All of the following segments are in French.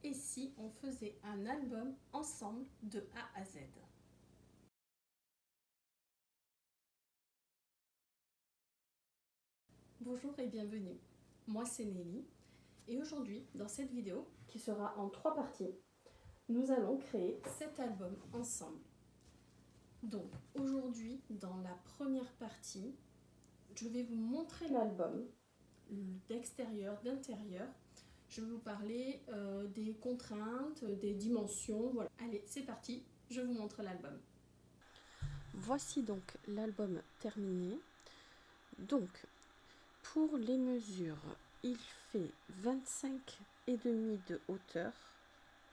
Et si on faisait un album ensemble de A à Z? Bonjour et bienvenue, moi c'est Nelly et aujourd'hui dans cette vidéo qui sera en 3 parties, nous allons créer cet album ensemble. Donc aujourd'hui dans la première partie, je vais vous montrer l'album d'extérieur, d'intérieur. Je vais vous parler des contraintes, des dimensions, voilà. Allez, c'est parti, je vous montre l'album. Voici donc l'album terminé. Donc, pour les mesures, il fait 25,5 de hauteur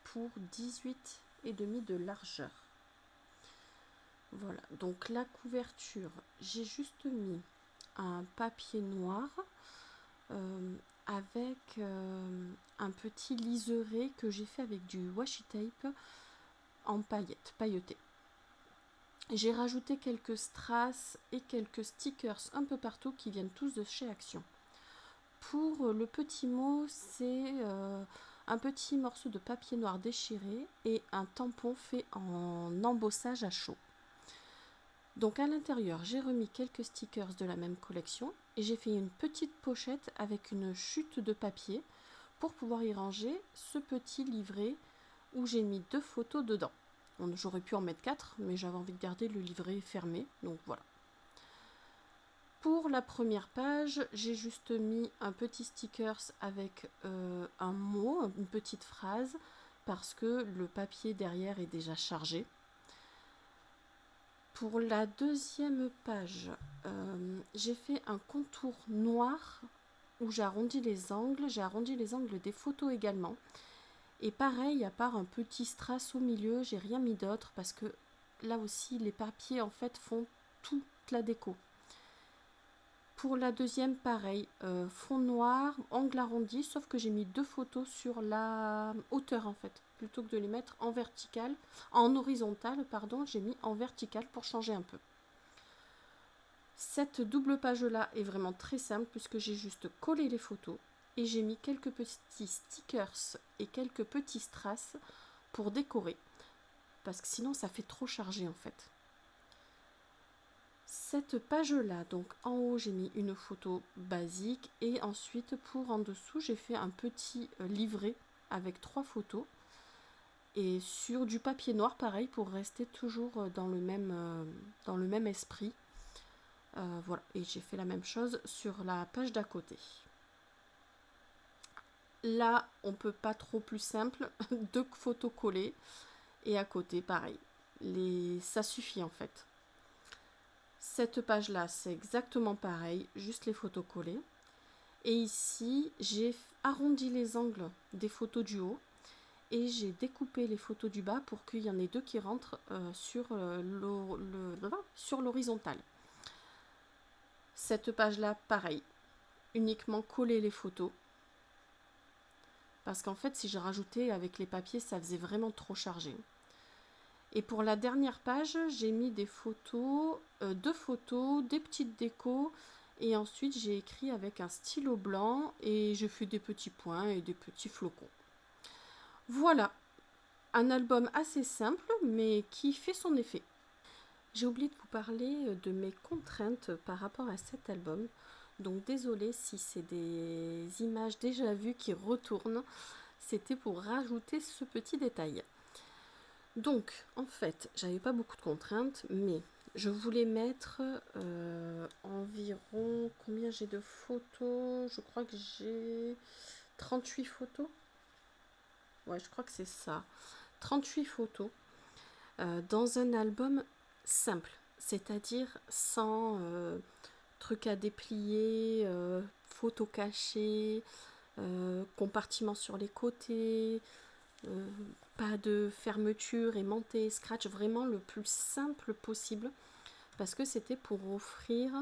pour 18,5 de largeur. Voilà, donc la couverture, j'ai juste mis un papier noir avec un petit liseré que j'ai fait avec du washi tape en paillettes, pailleté. J'ai rajouté quelques strass et quelques stickers un peu partout qui viennent tous de chez Action. Pour le petit mot, c'est un petit morceau de papier noir déchiré et un tampon fait en embossage à chaud. Donc à l'intérieur, j'ai remis quelques stickers de la même collection et j'ai fait une petite pochette avec une chute de papier pour pouvoir y ranger ce petit livret où j'ai mis 2 photos dedans. J'aurais pu en mettre 4, mais j'avais envie de garder le livret fermé, donc voilà. Pour la première page, j'ai juste mis un petit stickers avec un mot, une petite phrase, parce que le papier derrière est déjà chargé. Pour la deuxième page, j'ai fait un contour noir où j'ai arrondi les angles des photos également. Et pareil, à part un petit strass au milieu, j'ai rien mis d'autre parce que là aussi, les papiers en fait font toute la déco. Pour la deuxième, pareil, fond noir, angle arrondi, sauf que j'ai mis 2 photos sur la hauteur en fait. Plutôt que de les mettre en vertical, en horizontal, pardon, j'ai mis en vertical pour changer un peu. Cette double page-là est vraiment très simple puisque j'ai juste collé les photos et j'ai mis quelques petits stickers et quelques petits strass pour décorer. Parce que sinon, ça fait trop chargé en fait. Cette page-là, donc en haut, j'ai mis une photo basique et ensuite pour en dessous, j'ai fait un petit livret avec 3 photos et sur du papier noir, pareil, pour rester toujours dans le même esprit. Voilà, et j'ai fait la même chose sur la page d'à côté. Là, on peut pas trop plus simple, 2 photos collées et à côté, pareil. Ça suffit en fait. Cette page-là, c'est exactement pareil, juste les photos collées. Et ici, j'ai arrondi les angles des photos du haut et j'ai découpé les photos du bas pour qu'il y en ait 2 qui rentrent sur l'horizontale. Cette page-là, pareil, uniquement coller les photos. Parce qu'en fait, si je rajoutais avec les papiers, ça faisait vraiment trop chargé. Et pour la dernière page, j'ai mis des photos, 2 photos, des petites décos. Et ensuite, j'ai écrit avec un stylo blanc et j'ai fait des petits points et des petits flocons. Voilà, un album assez simple, mais qui fait son effet. J'ai oublié de vous parler de mes contraintes par rapport à cet album. Donc désolée si c'est des images déjà vues qui retournent. C'était pour rajouter ce petit détail. Donc, en fait, j'avais pas beaucoup de contraintes, mais je voulais mettre environ... Combien j'ai de photos? Je crois que j'ai 38 photos. Ouais, je crois que c'est ça. 38 photos dans un album simple, c'est-à-dire sans trucs à déplier, photos cachées, compartiments sur les côtés, pas de fermeture aimantée, scratch, vraiment le plus simple possible parce que c'était pour offrir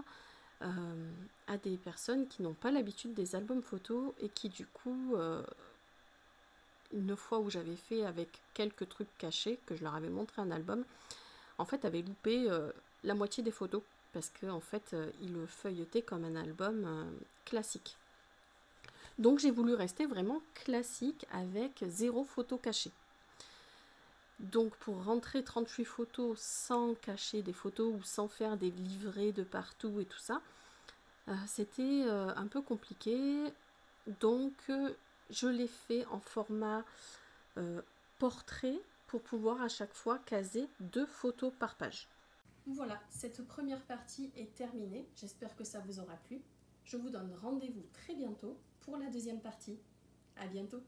à des personnes qui n'ont pas l'habitude des albums photos et qui du coup, une fois où j'avais fait avec quelques trucs cachés, que je leur avais montré un album, en fait avaient loupé la moitié des photos parce que en fait ils le feuilletaient comme un album classique. Donc j'ai voulu rester vraiment classique avec 0 photo cachée. Donc pour rentrer 38 photos sans cacher des photos ou sans faire des livrets de partout et tout ça, c'était un peu compliqué. Donc je l'ai fait en format portrait pour pouvoir à chaque fois caser 2 photos par page. Voilà, cette première partie est terminée. J'espère que ça vous aura plu. Je vous donne rendez-vous très bientôt pour la deuxième partie. À bientôt!